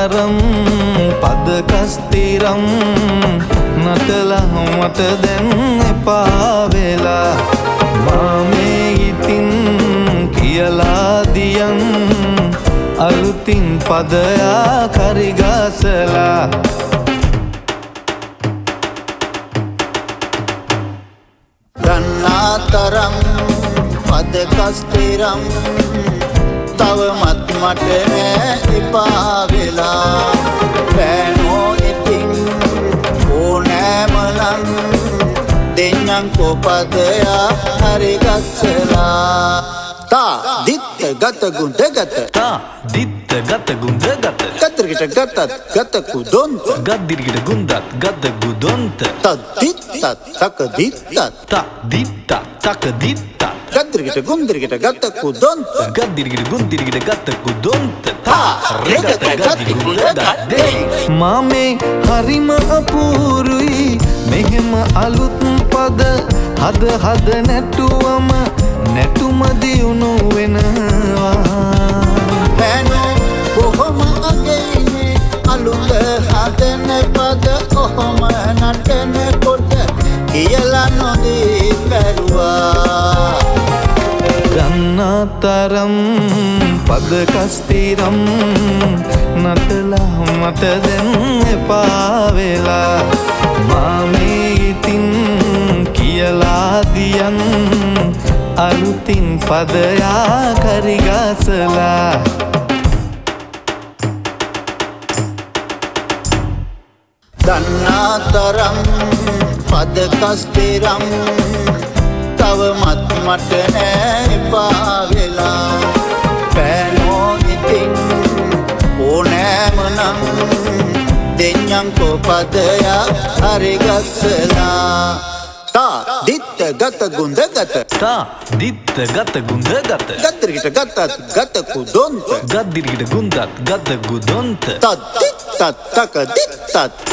තරම් පද කස්තිරම් නටලා මට දැන් එපා වෙලා මා මේ ඉතින් කියලා දියන් අලුතින් පදයා කරිගසලා ගන්නා තරම් පද කස්තිරම් තවමත් මට නෑ එපා වෙලා බෑනෝ ඉතින් ඕනෑම නම් දෙන්නංකෝ පදයා හරිගස්සලා තා දිත්ත ගත ගුඳ ගත තා දිත්ත ගත ගුඳ ගත කතරගිට ගතත් ගත කුදොන්ත ගද්දිරිගිට ගුන්දත් ගත ගුදොන්ත තදිත්තත් තක දිත්තත් තා දිත්ත තක දිත්ත කතරගිට ගුන්දිරිගිට ගත කුදොන්ත ගද්දිරිගිට ගුන්දිරිගිට ගත ගුදොන්ත තා රෙගත ගති කුද ගද්දේ මා මේ හරිම අපූරුයි මෙහෙම අලුත් පද හද හද නැටුවම නැටුම දියුණු වෙනවා බෑනෝ කොහොම අගේනේ අලුත හදන පද කොහොම නටන කොට කියලා නොදී බැලුවා ගන්නා තරම් පද කස්තිරම් නටලා මට දැන් එපා වෙලා මා මේ ඉතින් කියලා දියන් අලුතින් පදයා කරිගසලා දන්නා තරම් පද කස්තිරම් තවමත් මට නෑ එපා වෙලා බෑනෝ ඉතින් ඕනෑම නම් දෙන්නංකෝ පදයා හරිගස්සලා තා දිත්ත ගත ගුඳ ගත තා දිත්ත ගත ගුඳ ගත ගද්දිරිගිට ගතත් ගත කුදොන්ත ගද්දිරිගිට ගුන්දත් ගත ගුදොන්ත තදිත්තත් තක දිත්තත්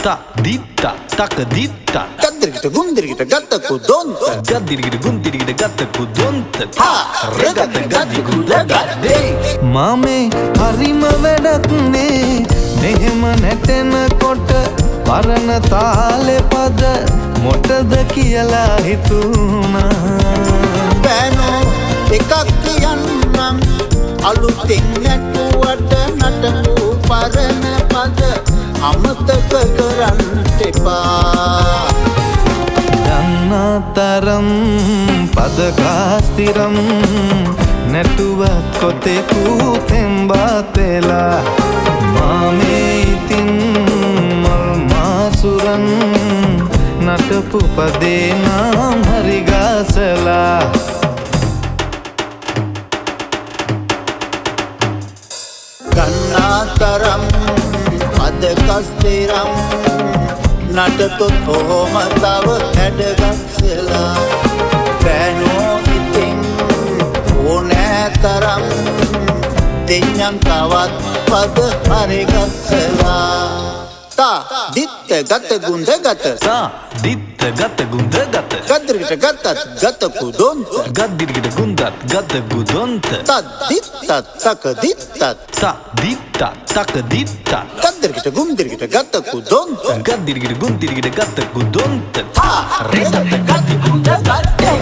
තා දිත්ත තක දිත්ත ගද්දිරිගිට ගුන්දිරිගිට ගත කුදොන්ත ගද්දිරිගිට ගුන්දිරිගිට ගත ගුදොන්ත තා රෙගත ගති කුද ගද්දේ මා මේ හරිම වැඩක් නේ මෙහෙම නැටෙනකොට පරණ තාලෙ පද මොටද කියලා හිතුණා බෑනෝ එකක් කියන්නම් අලුතින් නැටුවට නටපු පරණ පද අමතක කරන්න එපා ගන්නා තරම් පද කාස්තිරම් නැටුව කොතෙකු තෙම්බාතෙලා මා මේ ඉතින් මල් මාසුරන් නටපු පදේ නම් හරිගසලා ගන්නා තරම් පද කස්තිරම් නටතොත් ඔහොම තව හැඩගස්සලා බෑනෝ ඉතින් ඕනෑ තරම් දෙන්නන් තවත් පද හරිගස්සලා තා දිත්ත ගත ගුඳ ගත තා දිත්ත ගත ගුඳ ගත ගද්දිරිගිට ගතත් ගත කුදොන්ත ගද්දිරිගිට ගුන්දත් ගත ගුදොන්ත තදිත්තත් තක දිත්තත් තා දිත්ත තක දිත්ත ගද්දිරිගිට ගුන්දිරිගිට ගත කුදොන්ත ගද්දිරිගිට ගුන්දිරිගිට ගත ගුදොන්ත තා රෙගත ගති කුද ගද්දේ